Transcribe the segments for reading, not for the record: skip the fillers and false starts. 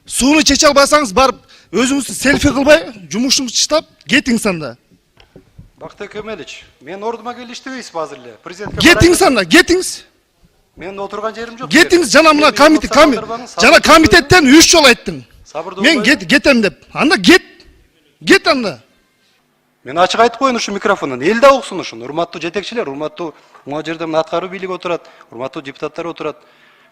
Сууну чече албасаңыз барып өзүңүз селфи кылбай жумушуңузду чыштап кетиңиз анда. Бактыбек Эмелич, мен ордума келип иштебейсизби азыр эле? Президентке Кетиңиз анда, кетиңиз. Мен отурган жерим жок. Кетиңиз, жана мына комитеттен 3 жолу айттым. Мен кетем деп. Анда кет. Кет анда. Мен ачык айтып коеюн ушу микрофондон. Эл да уксун ушуну. Урматтуу жетекчилер, урматтуу мына жерде аткаруу бийлиги отурат, урматтуу депутаттар отурат.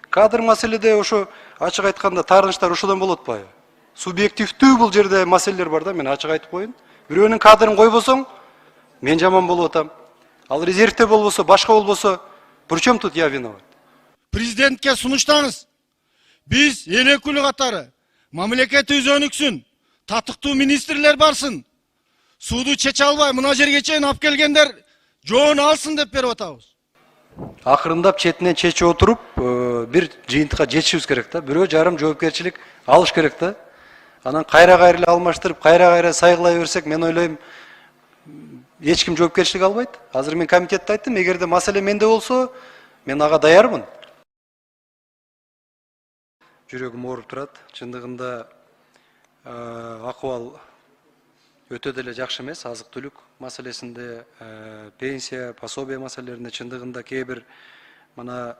Кадр маселеде ошо ачык айтканда таарынычтар ошодон болуп атпайбы? Субъективдүү бул жерде маселелер бар да, мен ачык айтып коеюн. Бирөөнүн кадрын койбосоң, мен жаман болуп атам. Ал резервде болбосо, башка болбосо, причем тут я виноват? Президентке сунуштаңыз. Биз эл өкүлү катары мамлекет өнүксүн, татыктуу министрлер барсын. Сууду чече албай мына жерге чейин алып келгендер жоон алсын деп берип атабыз. Акырындап четинен чечип отуруп, бир жыйынтыкка жетишибиз керек да. Бирөө жарым жоопкерчилик алыш керек да. Анан кайра эле алмаштырып, кайра сайгылай берсек, мен ойлойм, эч ким жоопкерчилик албайт. Азыр мен комитетте айттым, эгерде маселе менде болсо, мен ага даярмын. Жүрөгүм ооруп турат. Чындыгында акыбал өтө деле жакшы эмес. Азык-түлүк маселесинде, пенсия, пособие маселелеринде чындыгында кээ бир мына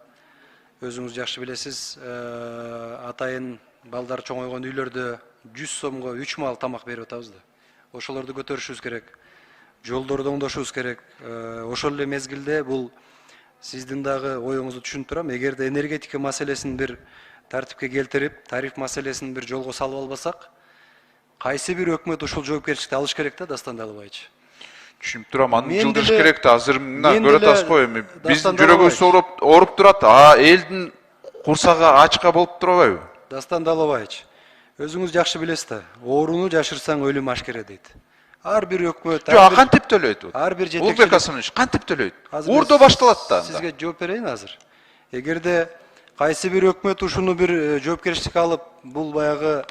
өзүңүз жакшы билесиз, атайын балдар чоңойгон үйлөрдө 100 сомго 3 маал тамак берип атабыз да. Ошолорду көтөрүшүбүз керек. Жолдорду оңдошубуз керек. Ошол эле мезгилде бул сиздин дагы оюңузду түшүнүп турам. Эгерде энергетика маселесин бир тартипке келтирип, тариф маселесин бир жолго салып албасак, кайсы бир өкмөт ушул жоопкерчиликти алыш керек да, Дастан Далыбаевич. Түшүнүп турам, аны жылдырыш керек да. Азыр мына көрөт атасызбы, эми биздин жүрөгүбүз ооруп турат, элдин курсагы ачка болуп турбайбы? Дастан Далыбаевич, өзүңүз жакшы билесиз да, ооруну жашырсаң өлүм ашкере дейт. Ар бир өкмөт, Жок, кантип төлөйт? ар бир жетекчи. Улукбек Асымович, кантип төлөйт? Уурдо башталат да. Сизге жооп берейин азыр. Эгерде кайсы бир өкмөт ушуну бир жоопкерчиликке алып, бул баягы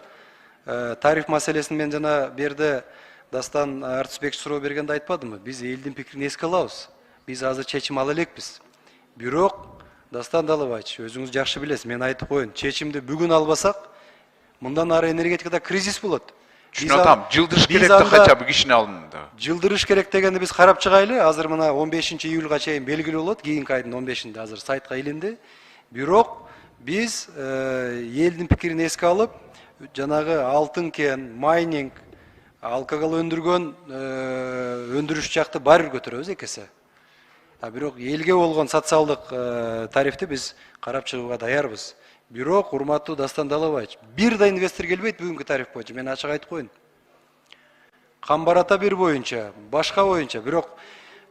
тариф маселесин мен жана берде Дастан Артысбек суроо бергенде айтпадымбы? Биз элдин пикирин эске алабыз. Биз азыр чечим ала элекпиз. Бирок Дастан Далыбаевич, өзүңүз жакшы билесиз, мен айтып коеюн, чечимди бүгүн албасак, мындан ары энергетикада кризис болот. Түшүнүп атам, жылдырыш керек да, хотя бы кишини алдында. Жылдырыш керек дегенди биз карап чыгайлы. Азыр мына 15-июлга чейин белгилүү болот, кийинки айдын 15-inde азыр сайтка илинди. Бирок биз элдин пикирин эске алып, жанагы алтын кен, майнинг, алкоголь өндүргөн өндүрүш жакты баары бир көтөрөбүз экесе. Бирок элге болгон социалдык тарифти биз карап чыгууга даярбыз. Бирок урматтуу Дастан Далыбаевич, бир да инвестор келбейт бүгүнкү тариф боюнча, мен ачык айтып коеюн. Камбар-Ата бир боюнча, башка боюнча, бирок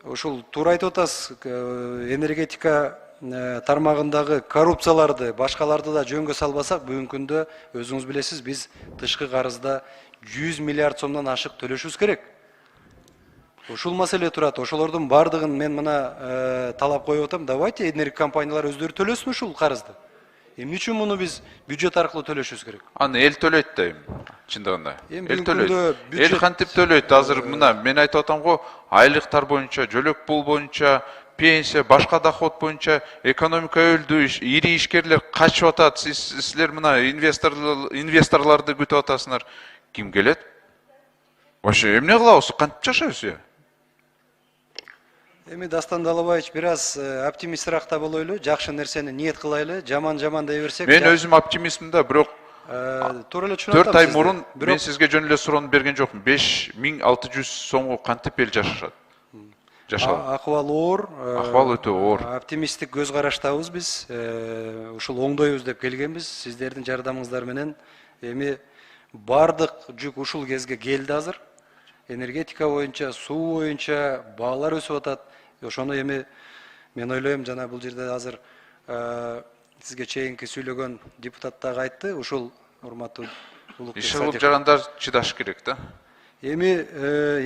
ушул туура айтып атасыз, энергетика тармагындагы коррупцияларды, башкаларды да жөнгө салбасак, бүгүнкү күндө өзүңүз билесиз, биз тышкы карызда 100 миллиард сомдон ашык төлөшүбүз керек. Ушул маселе турат. Ошолордун бардыгын мен мына талап коюп атам. Давайте энерги компаниялар өздөрү төлөсүн ушул карызды. Эмне үчүн муну биз бюджет аркылуу төлөшүбүз керек? Аны эл төлөйт да эми, чындыгында. Эл төлөйт. Эл кантип төлөйт? Азыр мына мен айтып атам го, айлыктар боюнча, жөлөк пул боюнча, пенсия, башка доход боюнча экономика өлдү, ири ишкерлер качып атат. Силер мына инвесторлорду күтүп атасыңар. Ким келет? Вообще эмне кылабыз? Кантип жашайбыз я? Эми Дастан Далыбаевич бир аз оптимистирак да болойлу, жакшы нерсени ниет кылайлы, жаман дей берсек. Мен өзүм оптимистмин да, бирок туура эле түшүнүп атам. 4 ай мурун мен сизге жөн эле суроону берген жокмун. 5600 сомго кантип эл жашашат? Жашалат. Акыбал оор. Акыбал өтө оор. Оптимисттик көз караштабыз биз. Ушул оңдойбуз деп келгенбиз. Сиздердин жардамыңыздар менен эми бардык жүк ушул кезге келди азыр. Энергетика боюнча, суу боюнча баалар өсүп атат. Ошону эми мен ойлойм, жана бул жерде азыр сизге чейинки сүйлөгөн депутат дагы айтты, ушул урматтуу Улукбек. Иши кылып жарандар чыдаш керек да. Эми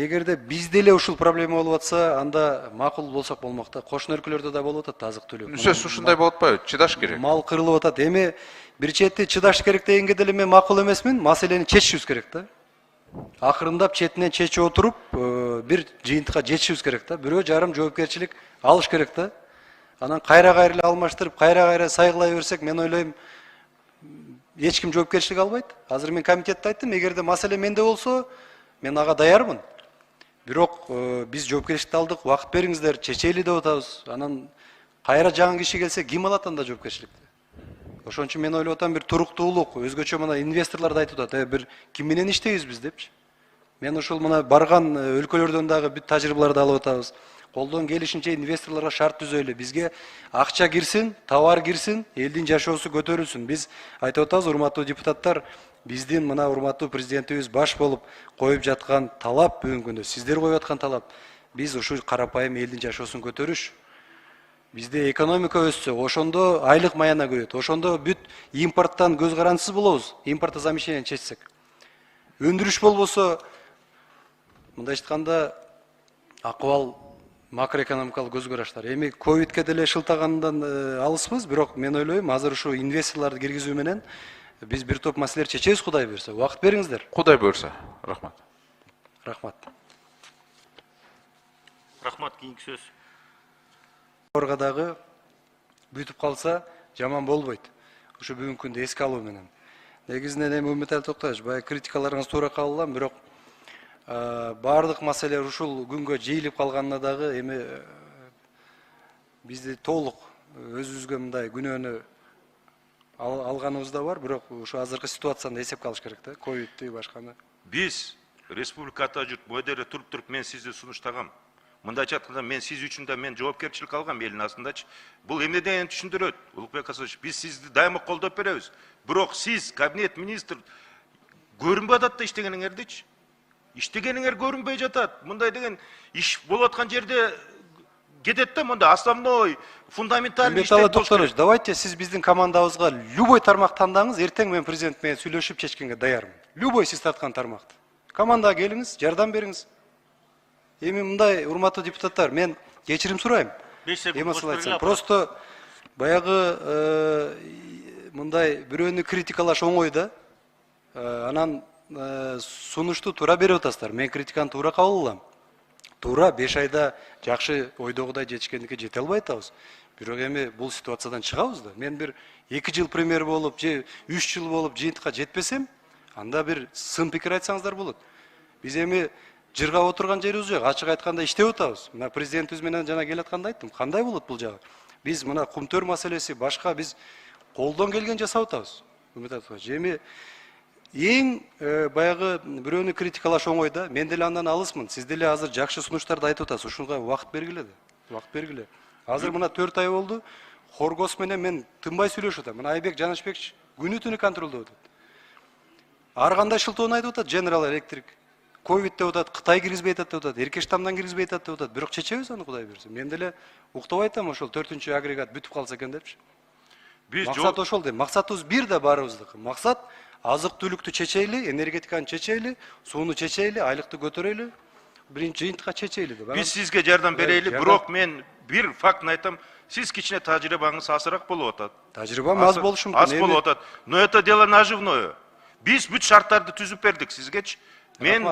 эгерде бизде эле ушул проблема болуп атса, анда макул болсок болмок да. Кошуна өлкөлөрдө да болуп атат азык-түлүк. Сөз ушундай болуп атпайбы? Чыдаш керек. Мал кырылып атат. Эми бир чети чыдаш керек дегенге деле мен макул эмесмин. Маселени чечишибиз керек да. Акырындап четинен чечип отуруп, бир жыйынтыкка жетишибиз керек да. Бирөө жарым жоопкерчилик алыш керек да. Анан кайра эле алмаштырып, кайра сайгылай берсек, мен ойлойм, эч ким жоопкерчилик албайт. Азыр мен комитетте айттым, эгерде маселе менде болсо, мен ага даярмын. Бирок биз жоопкерчиликти алдык, убакыт бериңиздер, чечели деп атабыз. Анан кайра жаңы киши келсе, ким алат анда жоопкерчиликти? Ошон үчүн мен ойлоп атам, бир туруктуулук, өзгөчө мына инвесторлор да айтып атат, бир ким менен иштейбиз биз депчи. Мен ушул мына барган өлкөлөрдөн дагы бүт тажрыйбаларды алып атабыз. Колдон келишинче инвесторлорго шарт түзөйлү. Бизге акча кирсин, товар кирсин, элдин жашоосу көтөрүлсүн. Биз айтып атабыз, урматтуу депутаттар, биздин мына урматтуу президентибиз баш болуп коюп жаткан талап бүгүнкү күндө, сиздер коюп аткан талап, биз ушул карапайым элдин жашоосун көтөрүш. Бизде экономика өссө, ошондо айлык маяна көбөйөт. Ошондо бүт импорттан көз карандысыз болобуз. Импортозамещениени чечсек. Өндүрүш болбосо, мындайча айтканда, акыбал макроэкономикалык көз караштар. Эми ковидке деле шылтагандан алыспыз, бирок мен ойлойм, азыр ушу инвесторлорду киргизүү менен биз бир топ маселелер чечебиз, Кудай буйрса. Убакыт бериңиздер. Кудай буйрса. Рахмат. Рахмат. Рахмат, кийинки сөз. Орга дагы бүтүп калса жаман болбойт. Ушу бүгүнкү күндө эске алуу менен. Негизинен эми Үмүтәлі Токтоевич, бая критикаларыңыз туура кабыл алам, бирок баардык маселе ушул күнгө жыйылып калганына дагы эми бизди толук өзүбүзгө мындай күнөөнү алганыбыз да бар, бирок ушу азыркы ситуацияны эсепке алыш керек да, ковидти башканы. Биз республикада жүрүп, бу жерде туруп мен сизди сунуштагам. Мындайча айтканда, мен сиз үчүн да мен жоопкерчилик алгам элдин астындачы. Бул эмнеден түшүндүрөт? Улукбек Асанович, биз сизди дайыма колдоп беребиз. Бирок сиз кабинет министр көрүнбөй атат да иштегениңердичи. Иштегениңер көрүнбөй жатат. Мындай деген иш болуп аткан жерде кетет да, мында основной фундаментальный иштер болуш керек. Давайте сиз биздин командабызга любой тармак тандаңыз, эртең мен президент менен сүйлөшүп чечкенге даярмын. Любой сиз тарткан тармакты. Командага келиңиз, жардам бериңиз. Эми мындай, урматтуу депутаттар, мен кечирим сурайм. Просто баягы мындай бирөөнү критикалаш оңой да. Анан сунушту туура берип атасыздар. Мен критиканы туура кабыл алам. Туура 5 айда жакшы ойдогудай жетишкендикке жете албай атабыз. Бирок эми бул ситуациядан чыгабыз да. Мен бир 2 жыл премьер болуп, же 3 жыл болуп жыйынтыкка жетпесем, анда бир сын пикир айтсаңыздар болот. Биз эми жыргап отурган жерибиз жок, ачык айтканда иштеп атабыз. Мына президентибиз менен жана келатканда айттым, кандай болот бул жагы? Биз мына кумтөр маселеси, башка биз колдон келген жасап атабыз. Эми эң баягы бирөөнү критикалаш оңой да. Мен деле андан алысмын. Сиз деле азыр жакшы сунуштарды айтып атасыз. Ушунга убакыт бергиле да. Убакыт бергиле. Азыр мына 4 ай болду. Хоргос менен мен тынбай сүйлөшүп атам. Мына Айбек Жанышбек күнү-түнү контролдоп атат. Ар кандай шылтоон айтып атат, General Electric. Ковид деп атат, Кытай киргизбей атат деп атат, Эркештамдан киргизбей атат деп атат. Бирок чечебиз аны, Кудай буйрса. Мен деле уктап айтам, ошол 4-чү агрегат бүтүп калса экен депчи. Максат ошол дейм. Максатыбыз бир да баарыбыздыкы. Максат азык-түлүктү чечейли, энергетиканы чечейли, сууну чечейли, айлыкты көтөрөйлү, биринчи жыйынтыкка чечейли деп. Биз сизге жардам берейли, бирок мен бир фактын айтам. Сиз кичине тажрыйбаңыз азыраак болуп атат. Тажрыйбам аз болушу мүмкүн. Аз болуп атат. Но это дело наживное. Биз бүт шарттарды түзүп бердик сизгечи. Мен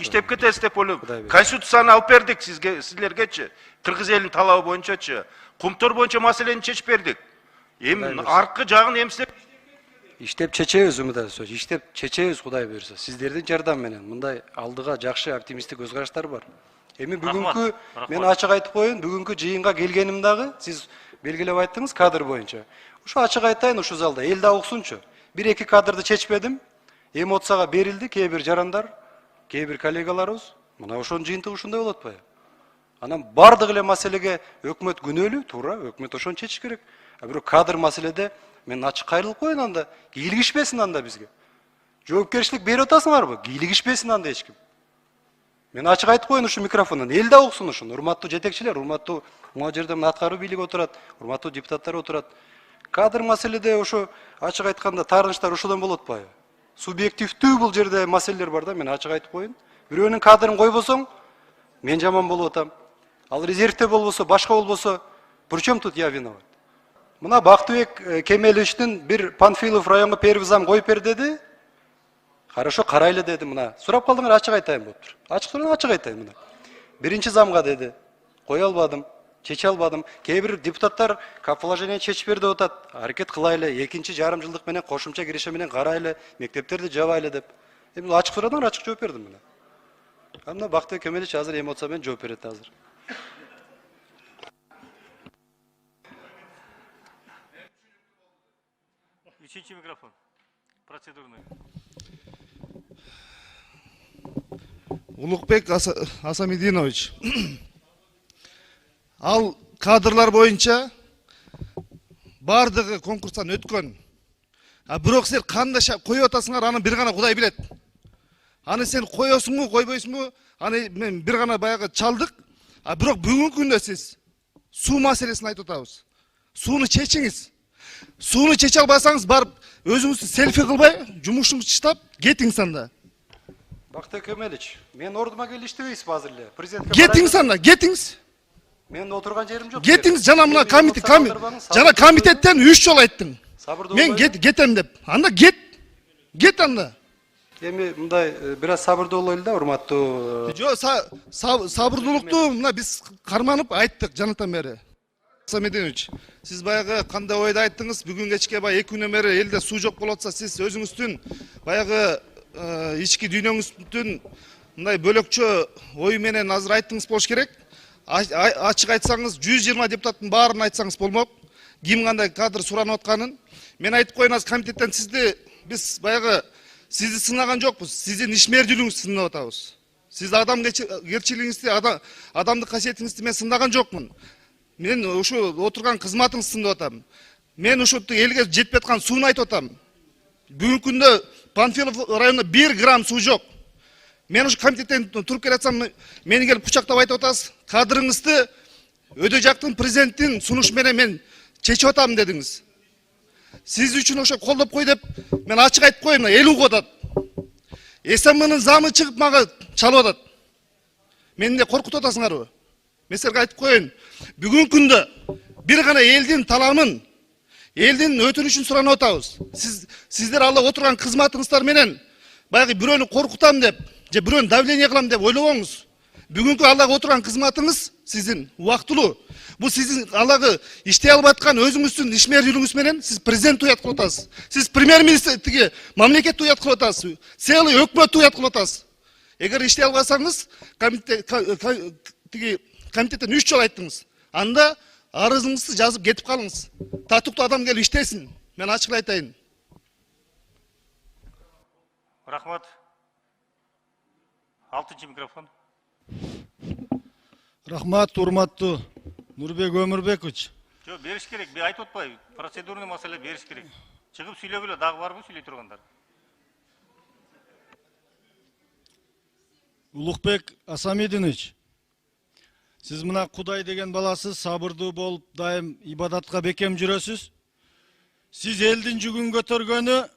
иштеп кетесиз деп ойлойм. Конституцияны алып бердик силергечи. Кыргыз элинин талабы боюнчачы. Кумтөр боюнча маселени чечип бердик. Эми аркы жагын эмсип иштеп чечебиз, Үмүтәлі, иштеп чечебиз, Кудай буйрса. Сиздердин жардам менен мындай алдыга жакшы оптимисттик көз караштар бар. Эми бүгүнкү мен ачык айтып коеюн, бүгүнкү жыйынга келгеним дагы сиз белгилеп айттыңыз кадр боюнча. Ушу ачык айтайын ушу залда, эл да уксунчу. 1-2 кадрды чечпедим. Эмоцияга берилди кээ бир жарандар, кээ бир коллегаларыбыз. Мына ошонун жыйынтыгы ушундай болот атпайбы? Анан бардык эле маселеге өкмөт күнөөлүү, туура, өкмөт ошону чечиш керек. А бирок кадр маселеде мен ачык кайрылып коеюн анда, кийлигишпесин анда бизге. Жоопкерчилик берип атасыңарбы? Кийлигишпесин анда эч ким. Мен ачык айтып коеюн ушу микрофондон, эл да уксун ушуну. Урматтуу жетекчилер, урматтуу мына жерде аткаруу бийлиги отурат, урматтуу депутаттар отурат. Кадр маселеде ошо ачык айтканда таарынычтар ошодон болот атпайбы? Субъективдүү бул жерде маселелер бар да, мен ачык айтып коеюн. Бирөөнүн кадрын койбосоң, мен жаман болуп атам. Ал резервте болбосо, башка болбосо, причем тут я виноват? Мына Бактыбек Кемеловичтин бир Панфилов районго первый зам коюп бер деди. Хорошо, карайлы деди мына. Сурап калдыңар, ачык айтайын болуптур. Ачык айтайын мына. Биринчи замга деди. Кое албадым. чече албадым. Кээ бир депутаттар положение чечип берди деп атат. Аракет кылайлы, экинчи жарым жылдык менен кошумча киреше менен карайлы, мектептерди жабайлы деп. Эми ачык сурадан ачык жооп бердим мына. Мына Бактыбек Кемелович азыр эмоция менен жооп берет азыр. Üçüncü mikrofon. Процедурный. Улукбек Асамидинович. Ал кадрлар боюнча бардыгы конкурстан өткөн. А бирок сен кандай коюп атасыңар, аны бир гана Кудай билет. Аны сен коесуңбу, койбойсуңбу? Аны мен бир гана баягы чалдык. А бирок бүгүнкү күндө сиз суу маселесин айтып атабыз. Сууну чечиңиз. Сууну чече албасаңыз барып өзүңүздү селфи кылбай, жумушуңузду таштап кетиңиз анда. Бактыбек Кемелович, мен ордума келип иштебейсизби азыр эле? Президентке Кетиңиз анда, кетиңиз. Мен отурган жерим жок. Кетиңиз, жана мына комитеттен 3 жолу айттың. Мен кетем деп. Анда кет. Кет анда. Эми мындай бир аз сабырдуу болойлу да, урматтуу. Жо, сабырдуулукту мына биз карманып айттык жанатан бери. Асамидинович, сиз баягы кандай ойду айттыңыз? Бүгүн кечке баягы 2 күнөн бери элде суу жок болуп атса, сиз өзүңүздүн баягы ички дүйнөңүздүн мындай бөлөкчө ой менен азыр айттыңыз болуш керек. Ачык айтсаңыз, 120 депутаттын баарын айтсаңыз болмок. Ким кандай кадр суранып атканын. Мен айтып коеюн, аз комитеттен сизди биз баягы сизди сынаган жокпуз. Сиздин ишмердүүлүгүңүздү сынап атабыз. Сиз адамгерчилигиңизди, адамдык касиетиңизди мен сынаган жокмун. Мен ушу отурган кызматыңызды сынап атам. Мен ушу элге жетпей аткан сууну айтып атам. Бүгүнкү күндө Панфилов районунда 1 грамм суу жок. Мен ушу комитеттен туруп келатсам, мени келип кучактап айтып атасыз. Кадрыңызды өдө жактын президенттин сунушу менен мен чечип атам дедиңиз. Сиз үчүн ошо колдоп кой деп мен ачык айтып коеюн, эл угуп атат. СМНын замы чыгып мага чалып атат. Мени де коркутуп атасыңарбы? Мен силерге айтып коеюн. Бүгүнкү күндө бир гана элдин таламын, элдин өтүнүшүн суранып атабыз. Сиздер алып отурган кызматыңыздар менен баягы бирөөнү коркутам деп, же бирөөнү давление кылам деп ойлобоңуз. Бүгүнкү аллага отурган кызматыңыз сиздин убактылуу. Бул сиздин аллага иштей албай аткан өзүңүздүн ишмердүүлүгүңүз менен сиз президент уят кылып атасыз. Сиз премьер-министр тиги мамлекетти уят кылып атасыз. Целый өкмөттү уят кылып атасыз. Эгер иштей албасаңыз, комитеттен 3 жолу айттыңыз. Анда арызыңызды жазып кетип калыңыз. Татыктуу адам келип иштесин. Мен ачык айтайын. Рахмат. 6-cı mikrofon. Рахмат, урматтуу Нурбек Өмүрбекович. Жо, бериш керек. Бе айтып атпайбы? Процедурный маселе бериш керек. Чыгып сүйлөгүлө, дагы барбы сүйлөй тургандар? Улукбек Асамидинович, сиз мына Кудай деген баласыз, сабырдуу болуп, дайым ибадатка бекем жүрөсүз. Сиз элдин жүгүн көтөргөнү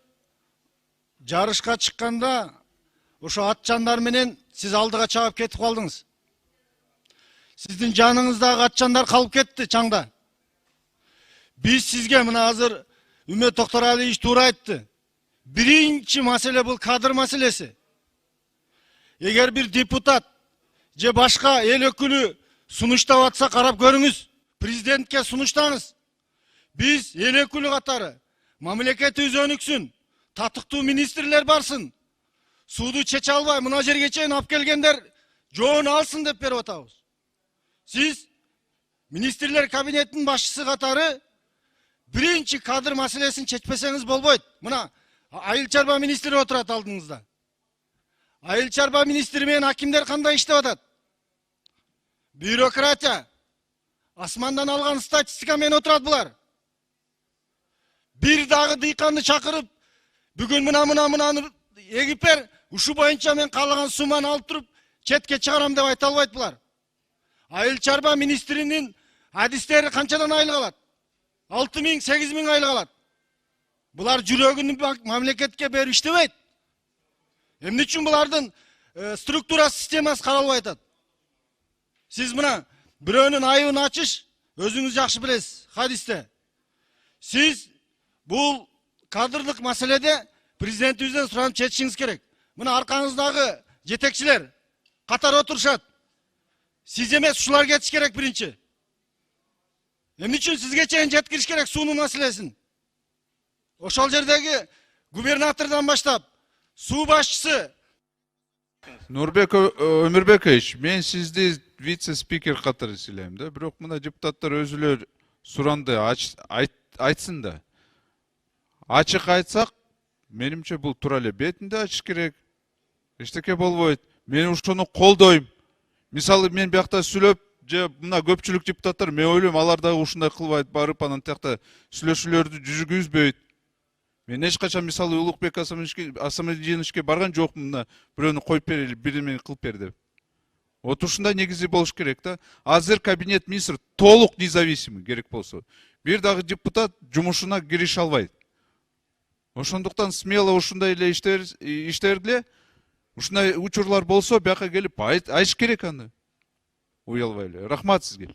жарышка чыкканда ошо атчандар менен сиз алдыга чабып кетип калдыңыз. Сиздин жаныңыздагы атчандар калып кетти чаңда. Биз сизге мына азыр Үмөт Токтаралиевич туура айтты. Биринчи маселе бул кадр маселеси. Эгер бир депутат же башка эл өкүлү сунуштап атса карап көрүңүз. Президентке сунуштаңыз. Биз эл өкүлү катары мамлекетибиз өнүксүн, татыктуу министрлер барсын. Сууду чече албай мына жерге чейин алып келгендер жоон алсын деп берип атабыз. Сиз министрлер кабинетинин башчысы катары биринчи кадр маселесин чечпесеңиз болбойт. Мына айыл чарба министри отурат алдыңызда. Айыл чарба министри менен акимдер кандай иштеп атат? Бюрократия. Асмандан алган статистика менен отурат булар. Бир дагы дыйканды чакырып, бүгүн мынаны эгип бер, ушу боюнча мен каалаган сумманы алып туруп, четке чыгарам деп айта албайт булар. Айыл чарба министринин адистери канчадан айлык алат? 6000, 8000 айлык алат. Булар жүрөгүн мамлекетке берип иштебейт. Эмне үчүн булардын структура системасы каралбай атат? Сиз мына бирөөнүн айыбын ачыш, өзүңүз жакшы билесиз, хадисте. Сиз бул кадрлык маселеде президентибизден суранып чечишиңиз керек. Мына аркаңыздагы жетекчилер катар отурушат. Сиз эмес, ушулар кетиш керек биринчи. Эмне үчүн сизге чейин жеткириш керек суунун маселесин? Ошол жердеги губернатордон баштап суу башчысы. Нурбек Өмүрбекович, мен сизди вице-спикер катары сыйлайм да. Бирок мына депутаттар өзүлөр суранды айтсын да. Ачык айтсак, менимче бул туура эле бетинде ачыш керек. Эчтеке болбойт. Мен ошону колдойм. Мисалы мен биякта сүйлөп, же мына көпчүлүк депутаттар мен ойлойм алар дагы ушундай кылбайт, барып анан тиякта сүйлөшүүлөрдү жүргүзбөйт. Мен эч качан мисалы Улукбек Асамединовичке барган жокмун, мына бирөөнү коюп берели, бирдемени кылып бер деп. Вот ушундай негизи болуш керек да. Азыр кабинет министр толук независимый керек болсо. Бир дагы депутат жумушуна кирише албайт. Ошондуктан смело ушундай эле иштергиле. Ушундай учурлар болсо, бияка келип айтыш керек аны. Уялбай эле. Рахмат сизге.